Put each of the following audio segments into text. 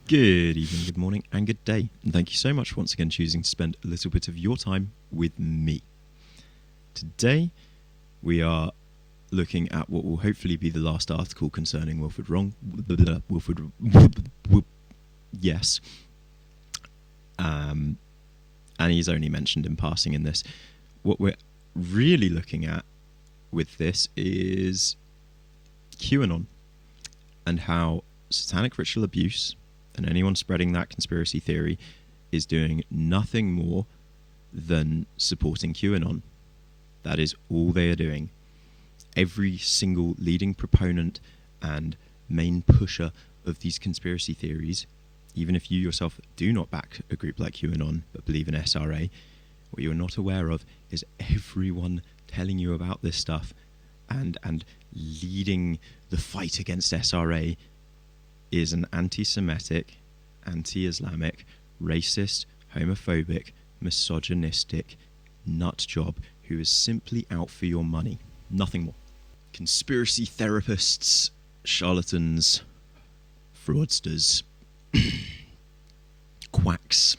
Good evening, good morning, and good day. And thank you so much for once again choosing to spend a little bit of your time with me. Today, we are looking at what will hopefully be the last article concerning Yes. And he's only mentioned in passing in this. What we're really looking at with this is QAnon and how satanic ritual abuse and anyone spreading that conspiracy theory is doing nothing more than supporting QAnon. That is all they are doing. Every single leading proponent and main pusher of these conspiracy theories, even if you yourself do not back a group like QAnon but believe in SRA, what you're not aware of is everyone telling you about this stuff and leading the fight against SRA is an anti-Semitic, anti-Islamic, racist, homophobic, misogynistic nut job who is simply out for your money. Nothing more. Conspiracy therapists, charlatans, fraudsters, quacks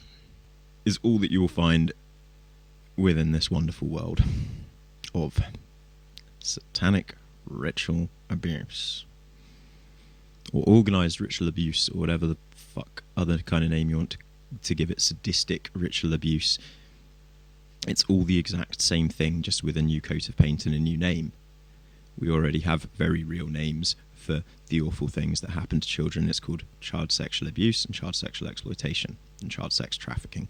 is all that you will find within this wonderful world of satanic ritual abuse. Or organised ritual abuse, or whatever the fuck other kind of name you want to give it, sadistic ritual abuse. It's all the exact same thing, just with a new coat of paint and a new name. We already have very real names for the awful things that happen to children. It's called child sexual abuse and child sexual exploitation and child sex trafficking.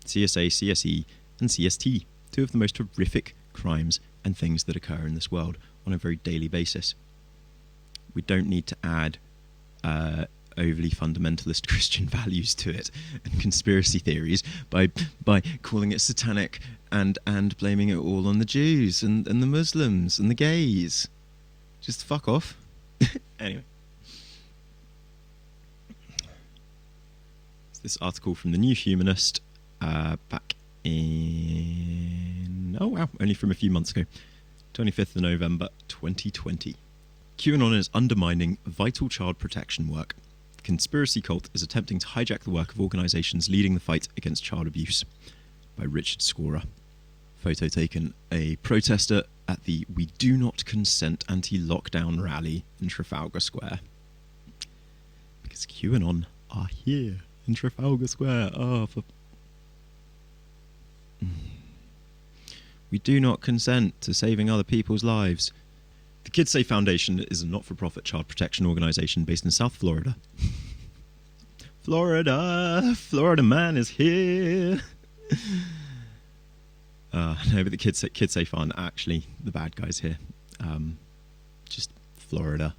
CSA, CSE, and CST, two of the most horrific crimes and things that occur in this world on a very daily basis. We don't need to add overly fundamentalist Christian values to it and conspiracy theories by calling it satanic and blaming it all on the Jews and the Muslims and the gays. Just fuck off. Anyway. This article from the New Humanist back in... Oh wow, only from a few months ago. 25th of November 2020. QAnon is undermining vital child protection work. The conspiracy cult is attempting to hijack the work of organisations leading the fight against child abuse. By Richard Scorer. Photo taken a protester at the We Do Not Consent anti-lockdown rally in Trafalgar Square. Because QAnon are here in Trafalgar Square. We do not consent to saving other people's lives. The Kids Safe Foundation is a not-for-profit child protection organisation based in South Florida. Florida man is here. No, but the Kids Safe aren't actually the bad guys here. Just Florida.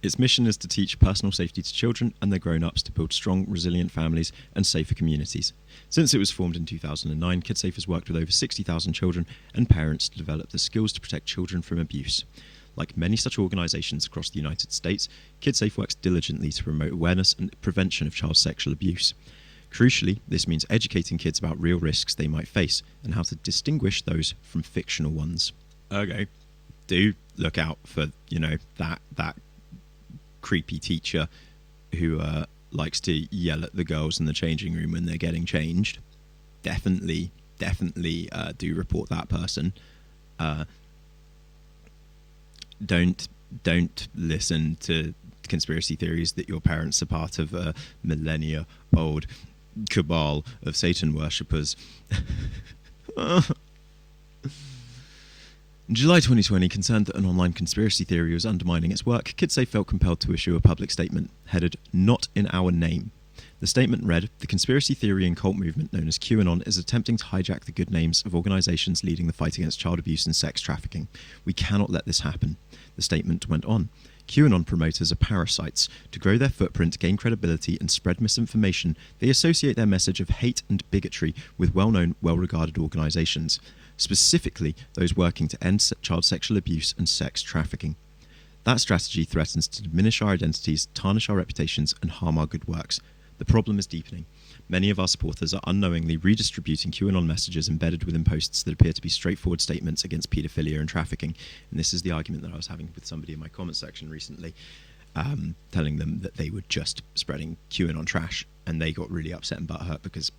Its mission is to teach personal safety to children and their grown-ups to build strong, resilient families and safer communities. Since it was formed in 2009, KidSafe has worked with over 60,000 children and parents to develop the skills to protect children from abuse. Like many such organisations across the United States, KidSafe works diligently to promote awareness and prevention of child sexual abuse. Crucially, this means educating kids about real risks they might face and how to distinguish those from fictional ones. Okay, do look out for, that creepy teacher who likes to yell at the girls in the changing room when they're getting changed. Definitely do report that person. Don't listen to conspiracy theories that your parents are part of a millennia-old cabal of Satan worshippers. In July 2020, concerned that an online conspiracy theory was undermining its work, KidSafe felt compelled to issue a public statement, headed Not in Our Name. The statement read, "The conspiracy theory and cult movement known as QAnon is attempting to hijack the good names of organisations leading the fight against child abuse and sex trafficking. We cannot let this happen." The statement went on. QAnon promoters are parasites. To grow their footprint, gain credibility, and spread misinformation, they associate their message of hate and bigotry with well-known, well-regarded organisations, specifically those working to end child sexual abuse and sex trafficking. That strategy threatens to diminish our identities, tarnish our reputations, and harm our good works. The problem is deepening. Many of our supporters are unknowingly redistributing QAnon messages embedded within posts that appear to be straightforward statements against paedophilia and trafficking. And this is the argument that I was having with somebody in my comment section recently. telling them that they were just spreading QAnon trash, and they got really upset and butthurt because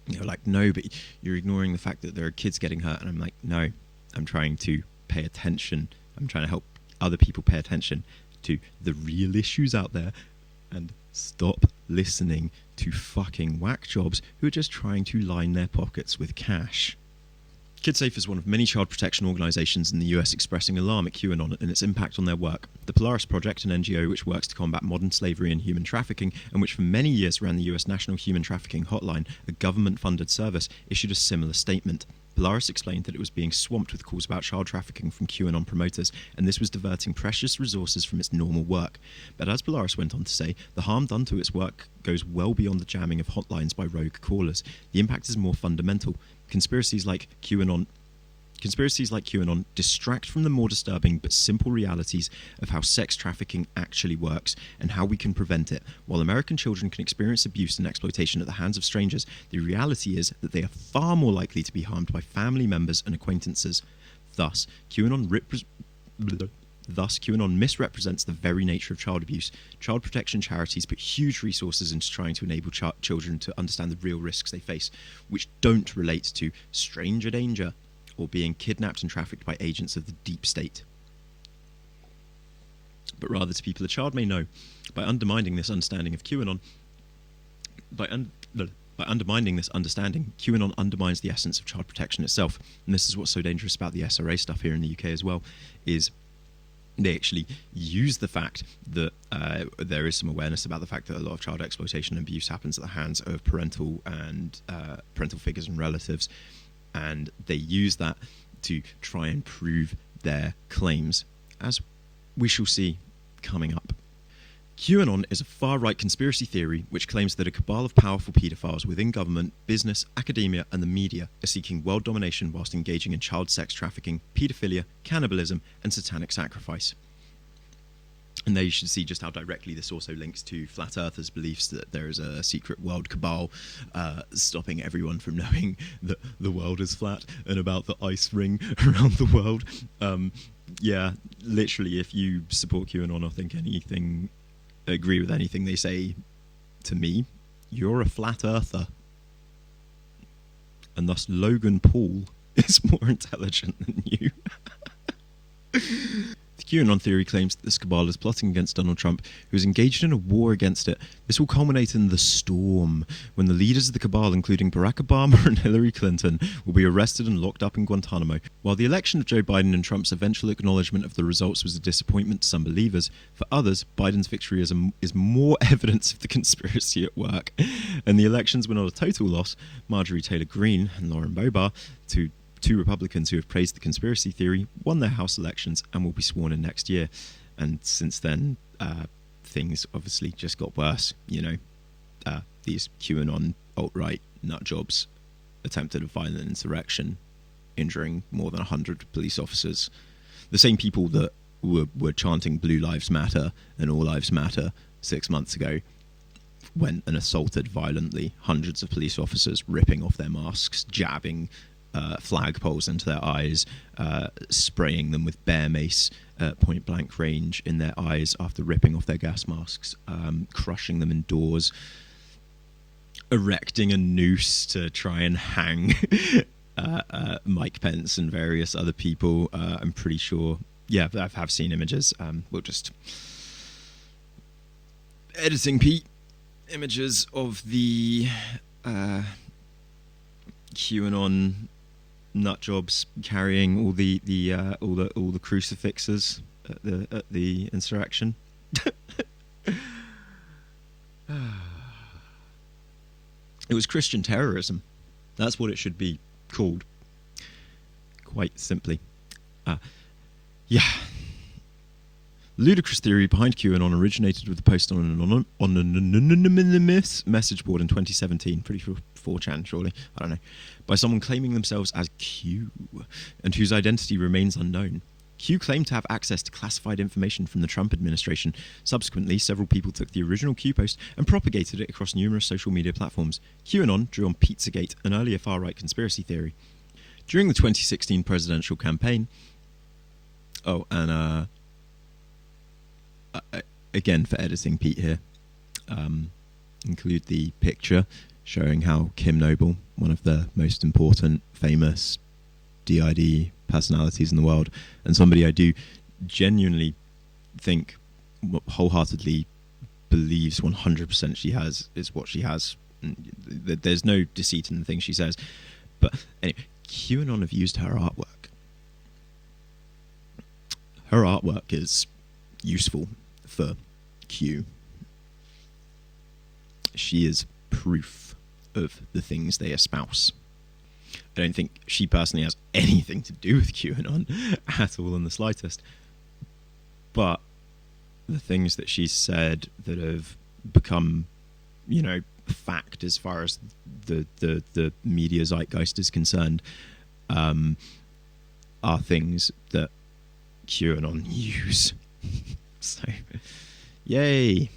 they were like, no, but you're ignoring the fact that there are kids getting hurt. And I'm like, no, I'm trying to pay attention. I'm trying to help other people pay attention to the real issues out there and stop listening to fucking whack jobs who are just trying to line their pockets with cash. KidSafe is one of many child protection organisations in the US expressing alarm at QAnon and its impact on their work. The Polaris Project, an NGO which works to combat modern slavery and human trafficking, and which for many years ran the US National Human Trafficking Hotline, a government-funded service, issued a similar statement. Polaris explained that it was being swamped with calls about child trafficking from QAnon promoters, and this was diverting precious resources from its normal work. But as Polaris went on to say, the harm done to its work goes well beyond the jamming of hotlines by rogue callers. The impact is more fundamental. Conspiracies like QAnon distract from the more disturbing but simple realities of how sex trafficking actually works and how we can prevent it. While American children can experience abuse and exploitation at the hands of strangers, the reality is that they are far more likely to be harmed by family members and acquaintances. Thus, QAnon misrepresents the very nature of child abuse. Child protection charities put huge resources into trying to enable children to understand the real risks they face, which don't relate to stranger danger or being kidnapped and trafficked by agents of the deep state, but rather to people a child may know. By undermining this understanding of QAnon, QAnon undermines the essence of child protection itself. And this is what's so dangerous about the SRA stuff here in the UK as well, is they actually use the fact that there is some awareness about the fact that a lot of child exploitation and abuse happens at the hands of parental figures and relatives, and they use that to try and prove their claims, as we shall see coming up. QAnon is a far-right conspiracy theory which claims that a cabal of powerful paedophiles within government, business, academia and the media are seeking world domination whilst engaging in child sex trafficking, paedophilia, cannibalism and satanic sacrifice. And there you should see just how directly this also links to flat earthers' beliefs that there is a secret world cabal stopping everyone from knowing that the world is flat and about the ice ring around the world. Yeah, literally, if you support QAnon or agree with anything they say to me, you're a flat earther. And thus Logan Paul is more intelligent than you. The QAnon theory claims that this cabal is plotting against Donald Trump, who is engaged in a war against it. This will culminate in the storm, when the leaders of the cabal, including Barack Obama and Hillary Clinton, will be arrested and locked up in Guantanamo. While the election of Joe Biden and Trump's eventual acknowledgement of the results was a disappointment to some believers, for others, Biden's victory is more evidence of the conspiracy at work. And the elections were not a total loss. Marjorie Taylor Greene and Lauren Boebert, two Republicans who have praised the conspiracy theory, won their House elections and will be sworn in next year. And since then, things obviously just got worse. These QAnon alt-right nut jobs attempted a violent insurrection, injuring more than 100 police officers. The same people that were chanting Blue Lives Matter and All Lives Matter 6 months ago went and assaulted violently hundreds of police officers, ripping off their masks, jabbing flagpoles into their eyes, spraying them with bear mace at point blank range in their eyes after ripping off their gas masks, crushing them indoors, erecting a noose to try and hang Mike Pence and various other people. I'm pretty sure, yeah, I've seen images. We'll just editing Pete, images of the QAnon nut jobs carrying all the crucifixes at the insurrection. It was Christian terrorism. That's what it should be called. Quite simply. Yeah. Ludicrous theory behind QAnon originated with a post on an anonymous message board in 2017, pretty sure 4chan, surely, I don't know, by someone claiming themselves as Q, and whose identity remains unknown. Q claimed to have access to classified information from the Trump administration. Subsequently, several people took the original Q post and propagated it across numerous social media platforms. QAnon drew on Pizzagate, an earlier far-right conspiracy theory. During the 2016 presidential campaign... again, for editing Pete here, include the picture showing how Kim Noble, one of the most important, famous DID personalities in the world, and somebody I do genuinely think, wholeheartedly believes 100% she has is what she has. There's no deceit in the things she says. But anyway, QAnon have used her artwork. Her artwork is useful for Q. She is proof of the things they espouse. I don't think she personally has anything to do with QAnon at all in the slightest. But the things that she's said that have become, fact as far as the media zeitgeist is concerned, are things that QAnon use. So, yay.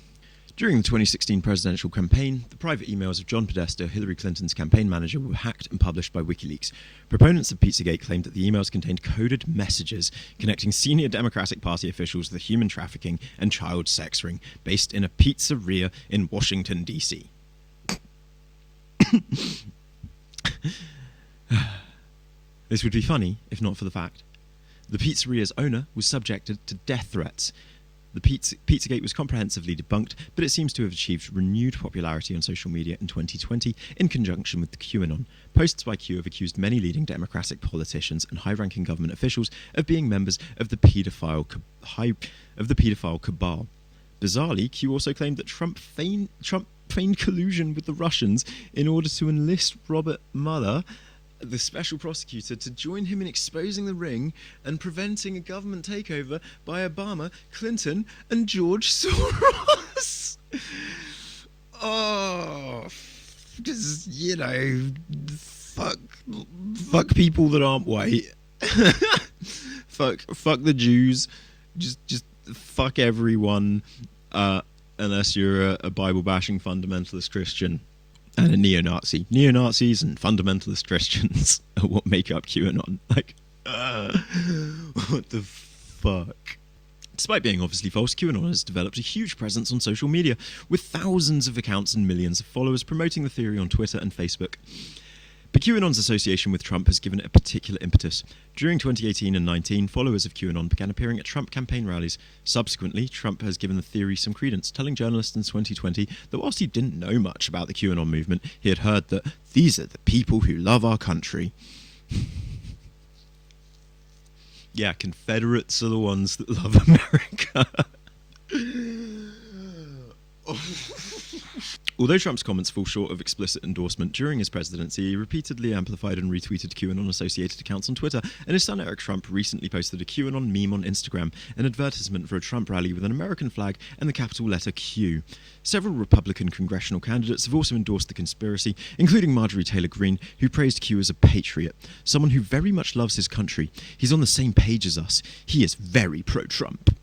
During the 2016 presidential campaign, the private emails of John Podesta, Hillary Clinton's campaign manager, were hacked and published by WikiLeaks. Proponents of Pizzagate claimed that the emails contained coded messages connecting senior Democratic Party officials with a human trafficking and child sex ring based in a pizzeria in Washington, D.C. This would be funny if not for the fact the pizzeria's owner was subjected to death threats. The Pizzagate was comprehensively debunked, but it seems to have achieved renewed popularity on social media in 2020 in conjunction with the QAnon. Posts by Q have accused many leading Democratic politicians and high-ranking government officials of being members of the paedophile cabal. Bizarrely, Q also claimed that Trump feigned collusion with the Russians in order to enlist Robert Mueller, the special prosecutor, to join him in exposing the ring and preventing a government takeover by Obama, Clinton, and George Soros. Oh, just, fuck people that aren't white. fuck the Jews. Just fuck everyone, unless you're a Bible-bashing fundamentalist Christian. And a neo-Nazi. Neo-Nazis and fundamentalist Christians are what make up QAnon. What the fuck? Despite being obviously false, QAnon has developed a huge presence on social media, with thousands of accounts and millions of followers promoting the theory on Twitter and Facebook. But QAnon's association with Trump has given it a particular impetus. During 2018 and 19, followers of QAnon began appearing at Trump campaign rallies. Subsequently, Trump has given the theory some credence, telling journalists in 2020 that whilst he didn't know much about the QAnon movement, he had heard that these are the people who love our country. Yeah, Confederates are the ones that love America. Although Trump's comments fall short of explicit endorsement during his presidency, he repeatedly amplified and retweeted QAnon-associated accounts on Twitter, and his son Eric Trump recently posted a QAnon meme on Instagram, an advertisement for a Trump rally with an American flag and the capital letter Q. Several Republican congressional candidates have also endorsed the conspiracy, including Marjorie Taylor Greene, who praised Q as a patriot, someone who very much loves his country. He's on the same page as us. He is very pro-Trump.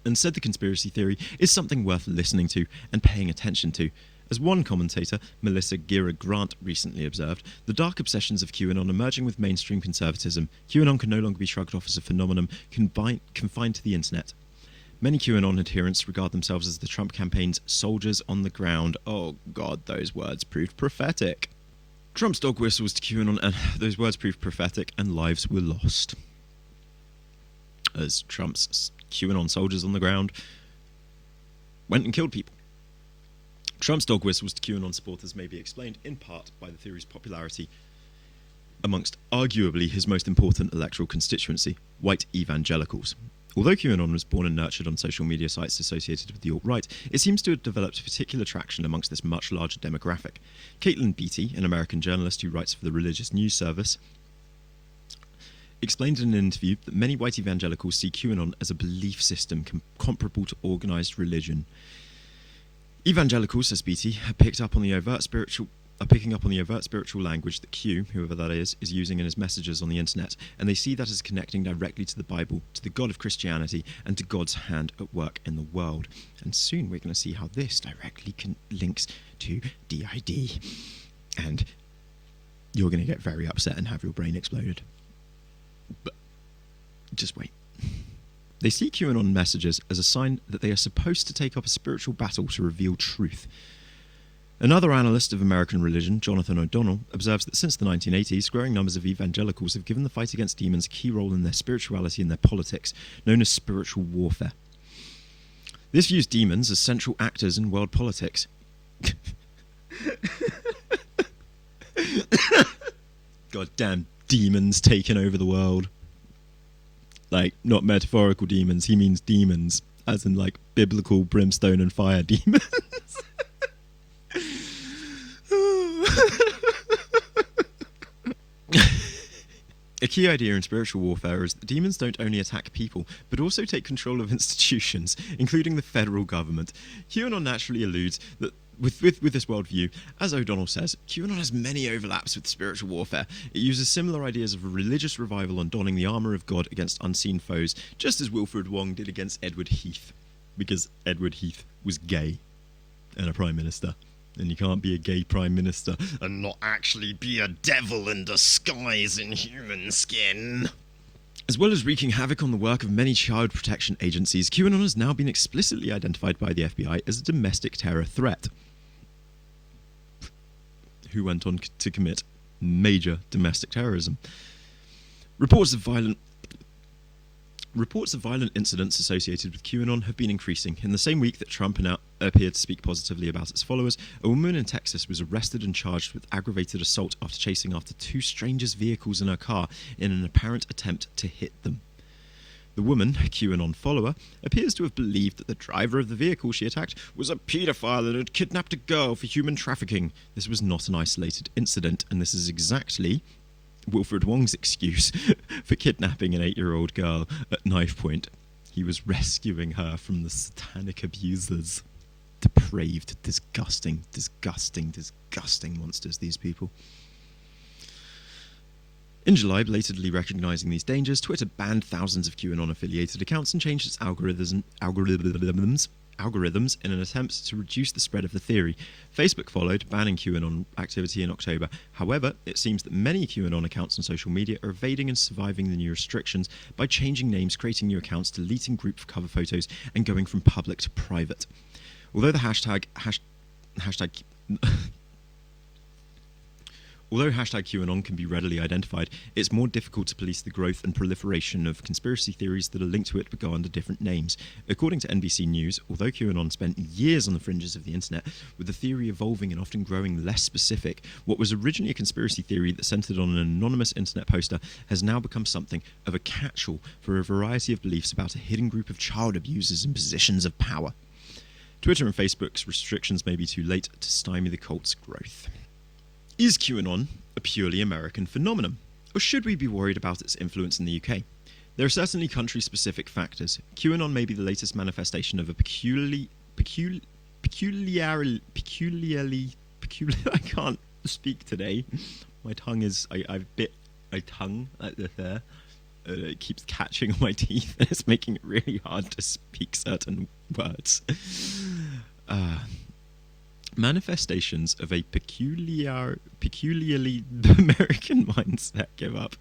And said the conspiracy theory is something worth listening to and paying attention to. As one commentator, Melissa Gira Grant, recently observed, the dark obsessions of QAnon emerging with mainstream conservatism. QAnon can no longer be shrugged off as a phenomenon confined to the internet. Many QAnon adherents regard themselves as the Trump campaign's soldiers on the ground. Oh God, those words proved prophetic. Trump's dog whistles to QAnon, and those words proved prophetic, and lives were lost. As Trump's QAnon soldiers on the ground went and killed people. Trump's dog whistles to QAnon supporters may be explained in part by the theory's popularity amongst arguably his most important electoral constituency, white evangelicals. Although QAnon was born and nurtured on social media sites associated with the alt-right, it seems to have developed particular traction amongst this much larger demographic. Caitlin Beatty, an American journalist who writes for the religious news service, explained in an interview that many white evangelicals see QAnon as a belief system comparable to organised religion. Evangelicals, says Beatty, are picking up on the overt spiritual language that Q, whoever that is using in his messages on the internet, and they see that as connecting directly to the Bible, to the God of Christianity, and to God's hand at work in the world. And soon we're going to see how this directly links to DID. And you're going to get very upset and have your brain exploded. But just wait. They see QAnon messages as a sign that they are supposed to take up a spiritual battle to reveal truth. Another analyst of American religion, Jonathan O'Donnell, observes that since the 1980s, growing numbers of evangelicals have given the fight against demons a key role in their spirituality and their politics, known as spiritual warfare. This views demons as central actors in world politics. Goddamn demons taking over the world. Like, not metaphorical demons, he means demons, as in, like, biblical brimstone and fire demons. A key idea in spiritual warfare is that demons don't only attack people, but also take control of institutions, including the federal government. QAnon naturally alludes that with this worldview, as O'Donnell says, QAnon has many overlaps with spiritual warfare. It uses similar ideas of a religious revival on donning the armour of God against unseen foes, just as Wilfred Wong did against Edward Heath, because Edward Heath was gay and a prime minister. And you can't be a gay prime minister and not actually be a devil in disguise in human skin. As well as wreaking havoc on the work of many child protection agencies, QAnon has now been explicitly identified by the FBI as a domestic terror threat, who went on to commit major domestic terrorism. Reports of violent incidents associated with QAnon have been increasing. In the same week that Trump appeared to speak positively about its followers, a woman in Texas was arrested and charged with aggravated assault after chasing after two strangers' vehicles in her car in an apparent attempt to hit them. The woman, a QAnon follower, appears to have believed that the driver of the vehicle she attacked was a paedophile and had kidnapped a girl for human trafficking. This was not an isolated incident, and this is exactly Wilfred Wong's excuse for kidnapping an 8-year-old girl at knife point. He was rescuing her from the satanic abusers. Depraved, disgusting monsters, these people. In July, belatedly recognising these dangers, Twitter banned thousands of QAnon-affiliated accounts and changed its algorithms in an attempt to reduce the spread of the theory. Facebook followed, banning QAnon activity in October. However, it seems that many QAnon accounts on social media are evading and surviving the new restrictions by changing names, creating new accounts, deleting group cover photos, and going from public to private. Although the hashtag QAnon can be readily identified, it's more difficult to police the growth and proliferation of conspiracy theories that are linked to it but go under different names. According to NBC News, although QAnon spent years on the fringes of the internet, with the theory evolving and often growing less specific, what was originally a conspiracy theory that centered on an anonymous internet poster has now become something of a catch-all for a variety of beliefs about a hidden group of child abusers in positions of power. Twitter and Facebook's restrictions may be too late to stymie the cult's growth. Is QAnon a purely American phenomenon, or should we be worried about its influence in the UK? There are certainly country-specific factors. QAnon may be the latest manifestation of a peculiarly I can't speak today. My tongue is, I've bit my tongue like there. It keeps catching on my teeth, and it's making it really hard to speak certain words. Manifestations of a peculiarly American mindset give up.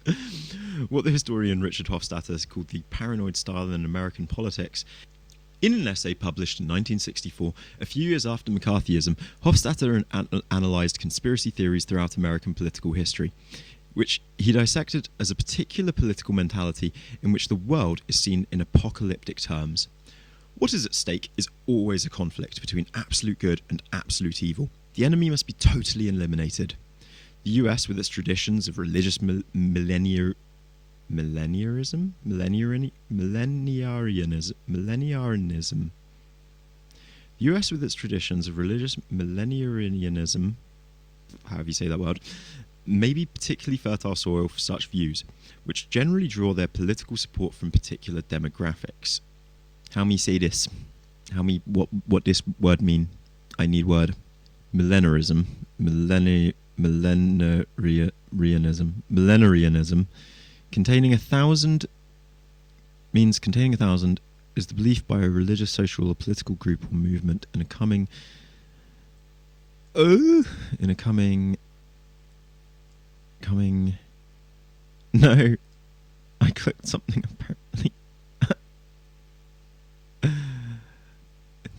What the historian Richard Hofstadter called the paranoid style in American politics. In an essay published in 1964, a few years after McCarthyism, Hofstadter analysed conspiracy theories throughout American political history, which he dissected as a particular political mentality in which the world is seen in apocalyptic terms. What is at stake is always a conflict between absolute good and absolute evil. The enemy must be totally eliminated. The US, with its traditions of religious millenarianism, the US, with its traditions of religious millenarianism, however you say that word, may be particularly fertile soil for such views, which generally draw their political support from particular demographics. How me say this? What this word mean? I need word. Millenarianism, containing 1,000 is the belief by a religious, social, or political group or movement in a coming. No, I clicked something apparently.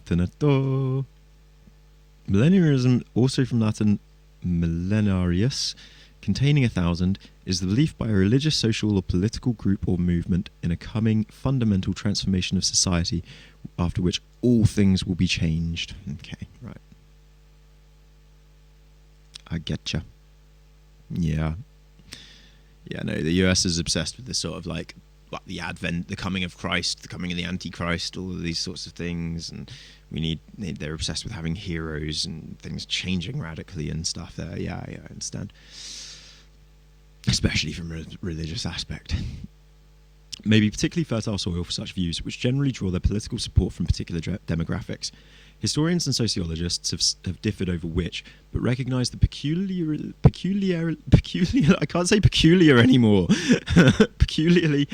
Millenarianism, also from Latin millenarius, containing 1,000, is the belief by a religious, social, or political group or movement in a coming fundamental transformation of society, after which all things will be changed. Okay, right. I getcha. Yeah. Yeah, no, the US is obsessed with this sort of like the advent, the coming of Christ, the coming of the Antichrist, all of these sorts of things, and they're obsessed with having heroes and things changing radically and stuff there. Yeah, I understand. Especially from a religious aspect. May be particularly fertile soil for such views, which generally draw their political support from particular demographics. Historians and sociologists have differed over which, but recognise the I can't say peculiar anymore. peculiarly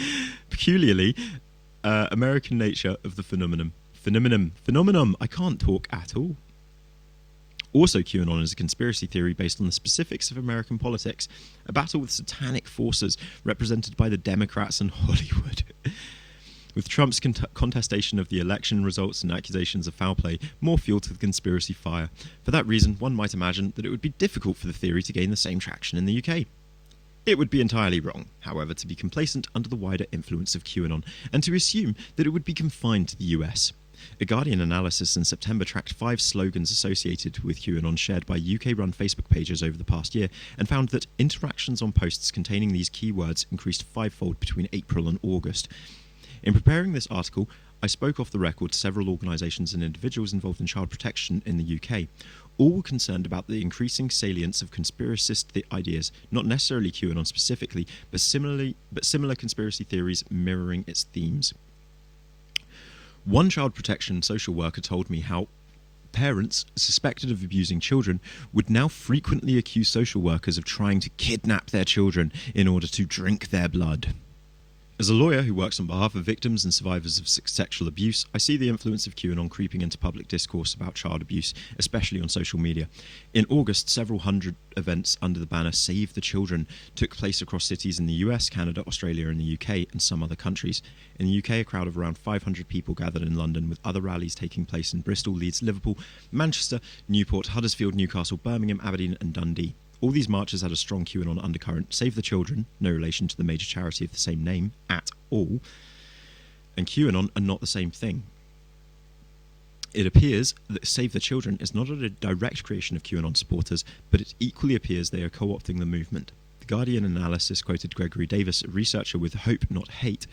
American nature of the phenomenon. I can't talk at all. Also, QAnon is a conspiracy theory based on the specifics of American politics, a battle with satanic forces represented by the Democrats and Hollywood. With Trump's contestation of the election results and accusations of foul play more fuel to the conspiracy fire. For that reason, one might imagine that it would be difficult for the theory to gain the same traction in the UK. It would be entirely wrong, however, to be complacent under the wider influence of QAnon and to assume that it would be confined to the US. A Guardian analysis in September tracked 5 slogans associated with QAnon shared by UK-run Facebook pages over the past year and found that interactions on posts containing these keywords increased 5-fold between April and August. In preparing this article, I spoke off the record to several organisations and individuals involved in child protection in the UK. All were concerned about the increasing salience of conspiracist ideas, not necessarily QAnon specifically, but similar conspiracy theories mirroring its themes. One child protection social worker told me how parents suspected of abusing children would now frequently accuse social workers of trying to kidnap their children in order to drink their blood. As a lawyer who works on behalf of victims and survivors of sexual abuse, I see the influence of QAnon creeping into public discourse about child abuse, especially on social media. In August, several hundred events under the banner Save the Children took place across cities in the US, Canada, Australia and the UK and some other countries. In the UK, a crowd of around 500 people gathered in London, with other rallies taking place in Bristol, Leeds, Liverpool, Manchester, Newport, Huddersfield, Newcastle, Birmingham, Aberdeen and Dundee. All these marches had a strong QAnon undercurrent. Save the Children, no relation to the major charity of the same name at all, and QAnon are not the same thing. It appears that Save the Children is not a direct creation of QAnon supporters, but it equally appears they are co-opting the movement. The Guardian analysis quoted Gregory Davis, a researcher with Hope Not Hate,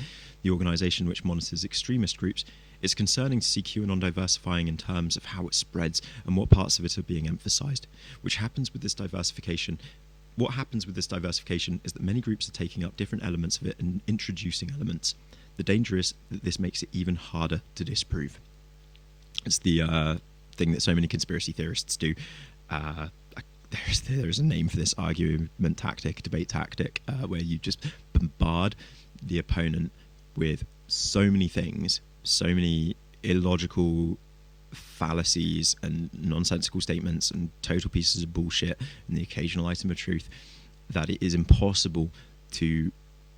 the organisation which monitors extremist groups. It's concerning to see QAnon diversifying in terms of how it spreads and what parts of it are being emphasised. What happens with this diversification is that many groups are taking up different elements of it and introducing elements. The danger is that this makes it even harder to disprove. It's the thing that so many conspiracy theorists do. There's a name for this argument tactic, debate tactic, where you just bombard the opponent with so many things, so many illogical fallacies and nonsensical statements and total pieces of bullshit and the occasional item of truth that it is impossible to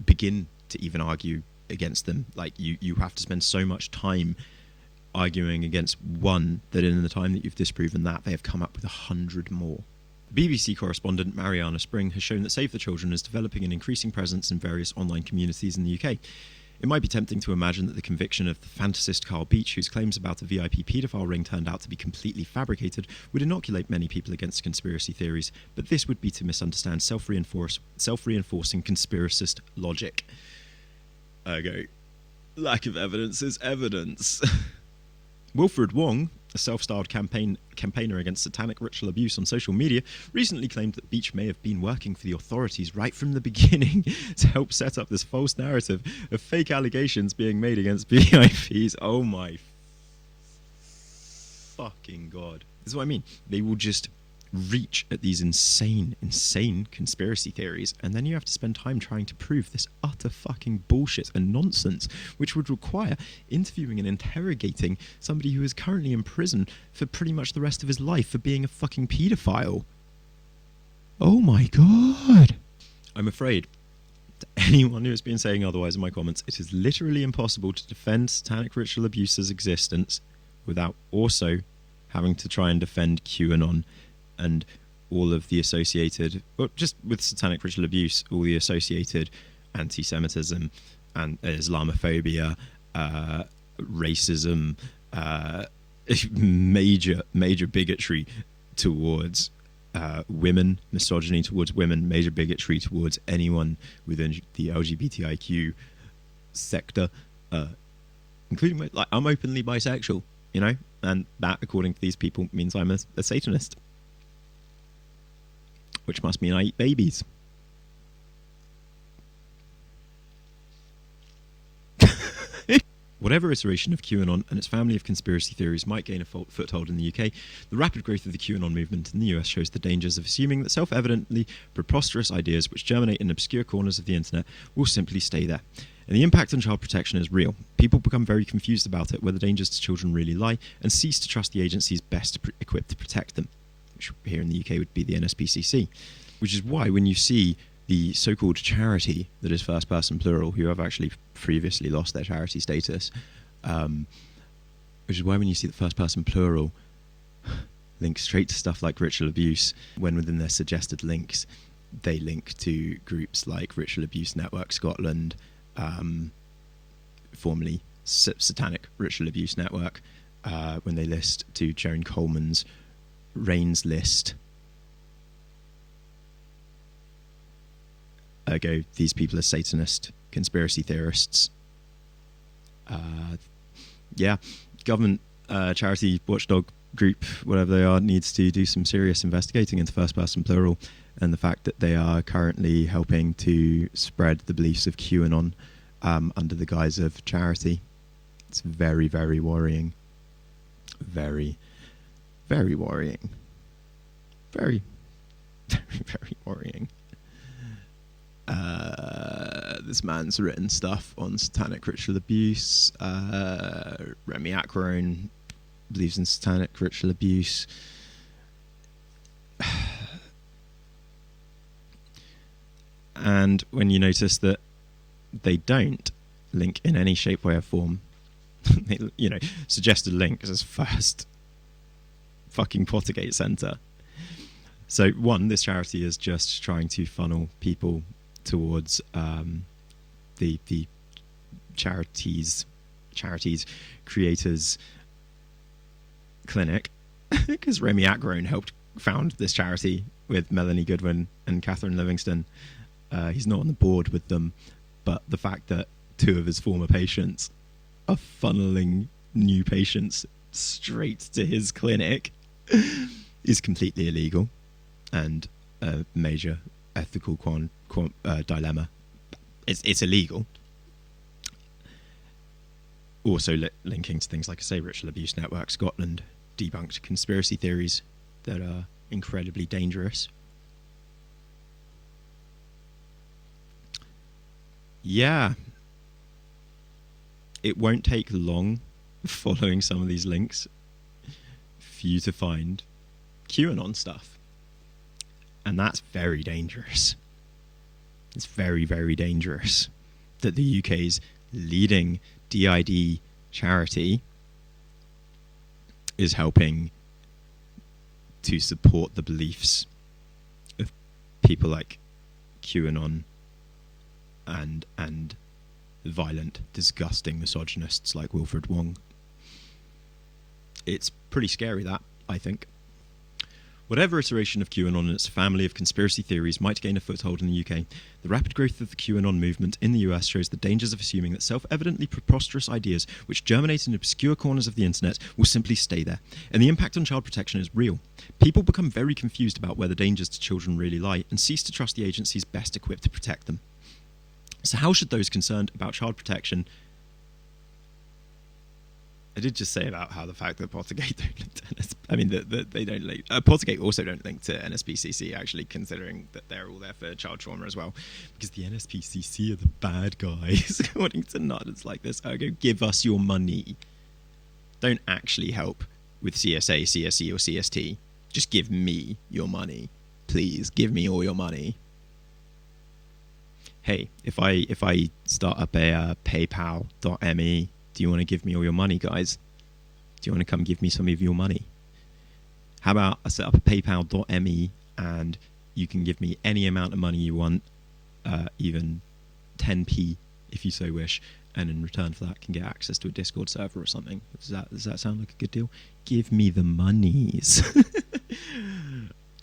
begin to even argue against them. Like you have to spend so much time arguing against one that in the time that you've disproven that, they have come up with 100 more. BBC correspondent Mariana Spring has shown that Save the Children is developing an increasing presence in various online communities in the UK. It might be tempting to imagine that the conviction of the fantasist Carl Beech, whose claims about a VIP paedophile ring turned out to be completely fabricated, would inoculate many people against conspiracy theories, but this would be to misunderstand self-reinforcing conspiracist logic. Ergo, lack of evidence is evidence. Wilfred Wong, a self-styled campaigner against satanic ritual abuse on social media, recently claimed that Beech may have been working for the authorities right from the beginning to help set up this false narrative of fake allegations being made against VIPs. Oh my fucking god. This is what I mean. They will just reach at these insane conspiracy theories, and then you have to spend time trying to prove this utter fucking bullshit and nonsense, which would require interviewing and interrogating somebody who is currently in prison for pretty much the rest of his life for being a fucking paedophile. Oh my god. I'm afraid, to anyone who has been saying otherwise in my comments, it is literally impossible to defend satanic ritual abuser's existence without also having to try and defend QAnon and all of the associated, well, just with satanic ritual abuse, all the associated anti-Semitism and Islamophobia, racism, major bigotry towards women, misogyny towards women, major bigotry towards anyone within the LGBTIQ sector, including I'm openly bisexual, and that, according to these people, means I'm a Satanist, which must mean I eat babies. Whatever iteration of QAnon and its family of conspiracy theories might gain a foothold in the UK, the rapid growth of the QAnon movement in the US shows the dangers of assuming that self-evidently preposterous ideas which germinate in obscure corners of the internet will simply stay there. And the impact on child protection is real. People become very confused about it, where the dangers to children really lie, and cease to trust the agencies best equipped to protect them, which here in the UK would be the NSPCC. Which is why when you see the so-called charity that is first person plural, who have actually previously lost their charity status, which is why when you see the first person plural link straight to stuff like ritual abuse, when within their suggested links they link to groups like Ritual Abuse Network Scotland, formerly Satanic Ritual Abuse Network, when they list to Joan Coleman's Reigns list, go, these people are Satanist conspiracy theorists. Government, charity, watchdog group, whatever they are, needs to do some serious investigating into first person plural and the fact that they are currently helping to spread the beliefs of QAnon under the guise of charity. It's very, very worrying. Very, very worrying. Very, very, very worrying. This man's written stuff on satanic ritual abuse. Remy Acron believes in satanic ritual abuse. And when you notice that they don't link in any shape, way, or form, suggested links as first fucking Pottergate Centre. So, one, this charity is just trying to funnel people towards the charities creators clinic, because Remy Acron helped found this charity with Melanie Goodwin and Catherine Livingston. He's not on the board with them, but the fact that two of his former patients are funneling new patients straight to his clinic is completely illegal and a major ethical dilemma. It's illegal. Also linking to things like, I say, Ritual Abuse Network Scotland, debunked conspiracy theories that are incredibly dangerous. Yeah. It won't take long following some of these links for you to find QAnon stuff. And that's very dangerous. It's very, very dangerous that the UK's leading DID charity is helping to support the beliefs of people like QAnon and violent, disgusting misogynists like Wilfred Wong. It's pretty scary, that, I think. Whatever iteration of QAnon and its family of conspiracy theories might gain a foothold in the UK, the rapid growth of the QAnon movement in the US shows the dangers of assuming that self-evidently preposterous ideas which germinate in obscure corners of the internet will simply stay there. And the impact on child protection is real. People become very confused about where the dangers to children really lie and cease to trust the agencies best equipped to protect them. So how should those concerned about child protection... I did just say about how the fact that Pottergate don't link to they don't link... Pottergate also don't link to NSPCC, actually, considering that they're all there for child trauma as well. Because the NSPCC are the bad guys, according to nutters like this. Go give us your money. Don't actually help with CSA, CSE, or CST. Just give me your money. Please, give me all your money. Hey, if I start up a paypal.me, do you want to give me all your money, guys? Do you want to come give me some of your money? How about I set up a paypal.me and you can give me any amount of money you want, even 10p if you so wish, and in return for that can get access to a Discord server or something. Does that sound like a good deal? Give me the monies.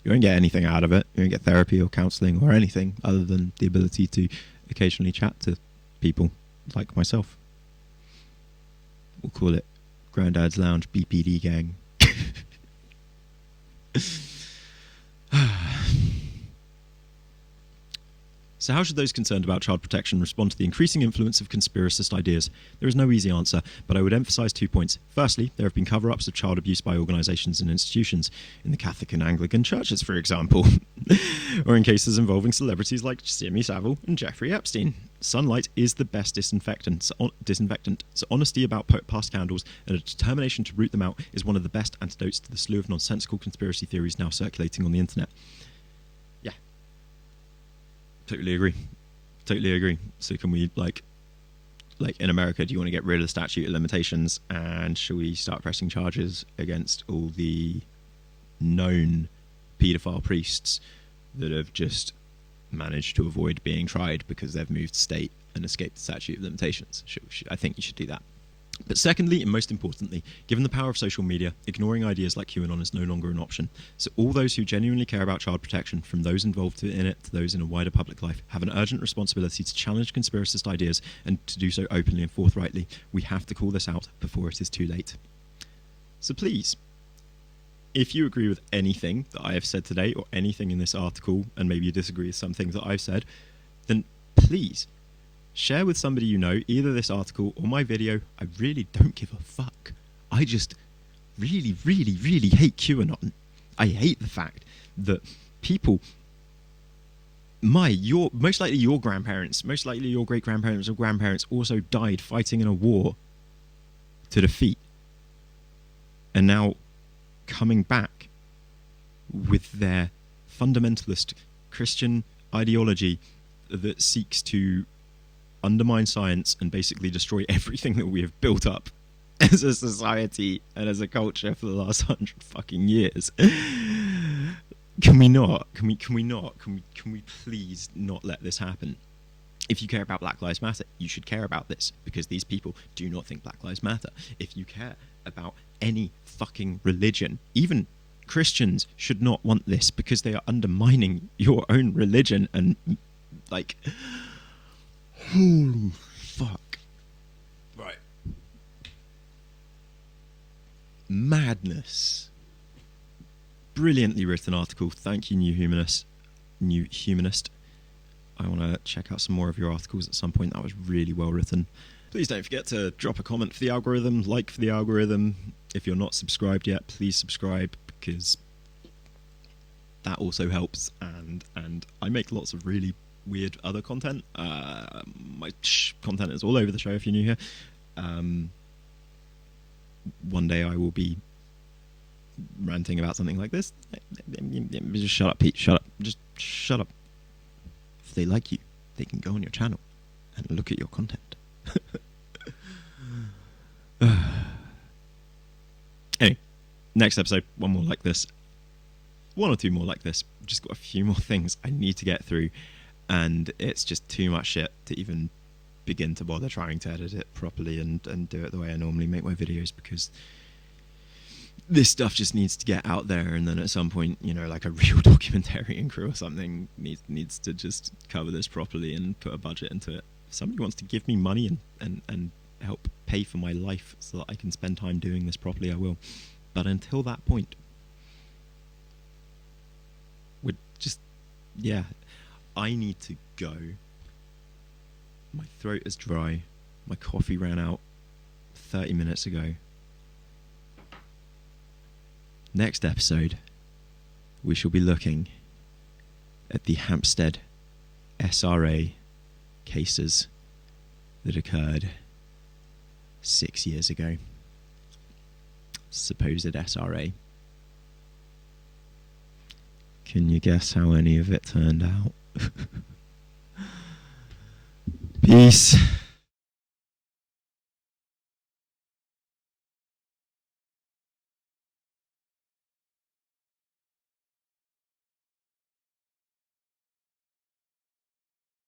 You won't get anything out of it. You won't get therapy or counselling or anything other than the ability to occasionally chat to people like myself. We'll call it Grandad's Lounge BPD Gang. So how should those concerned about child protection respond to the increasing influence of conspiracist ideas? There is no easy answer, but I would emphasise 2 points. Firstly, there have been cover-ups of child abuse by organisations and institutions, in the Catholic and Anglican churches, for example, or in cases involving celebrities like Jimmy Savile and Jeffrey Epstein. Sunlight is the best disinfectant, so honesty about past scandals and a determination to root them out is one of the best antidotes to the slew of nonsensical conspiracy theories now circulating on the internet. Yeah. Totally agree. So can we, like in America, do you want to get rid of the statute of limitations, and should we start pressing charges against all the known paedophile priests that have just managed to avoid being tried because they've moved state and escaped the statute of limitations? I think you should do that. But secondly, and most importantly, given the power of social media, ignoring ideas like QAnon is no longer an option. So all those who genuinely care about child protection, from those involved in it to those in a wider public life, have an urgent responsibility to challenge conspiracist ideas and to do so openly and forthrightly. We have to call this out before it is too late. So please, if you agree with anything that I have said today or anything in this article, and maybe you disagree with some things that I've said, then please share with somebody you know either this article or my video. I really don't give a fuck. I just really, really, really hate QAnon. I hate the fact that people, most likely your grandparents, most likely your great-grandparents or grandparents also died fighting in a war to defeat. And now coming back with their fundamentalist Christian ideology that seeks to undermine science and basically destroy everything that we have built up as a society and as a culture for the last 100 fucking years. Can we please not let this happen? If you care about Black Lives Matter, you should care about this, because these people do not think Black Lives Matter. If you care about any fucking religion, even Christians should not want this, because they are undermining your own religion and, like, holy fuck. Right. Madness. Brilliantly written article. Thank you, New Humanist. I want to check out some more of your articles at some point. That was really well written. Please don't forget to drop a comment for the algorithm, like for the algorithm. If you're not subscribed yet, please subscribe, because that also helps. And I make lots of really weird other content. My content is all over the show if you're new here. One day I will be ranting about something like this. Just shut up, Pete. Shut up. Just shut up. If they like you, they can go on your channel and look at your content. Anyway, next episode, one more like this. One or two more like this. Just got a few more things I need to get through, and it's just too much shit to even begin to bother trying to edit it properly and do it the way I normally make my videos, because this stuff just needs to get out there, and then at some point, you know, like a real documentarian crew or something needs to just cover this properly and put a budget into it. If somebody wants to give me money and help pay for my life so that I can spend time doing this properly, I will. But until that point, we're just, yeah, I need to go. My throat is dry. My coffee ran out 30 minutes ago. Next episode, we shall be looking at the Hampstead SRA cases that occurred 6 years ago. Supposed SRA. Can you guess how any of it turned out? Peace.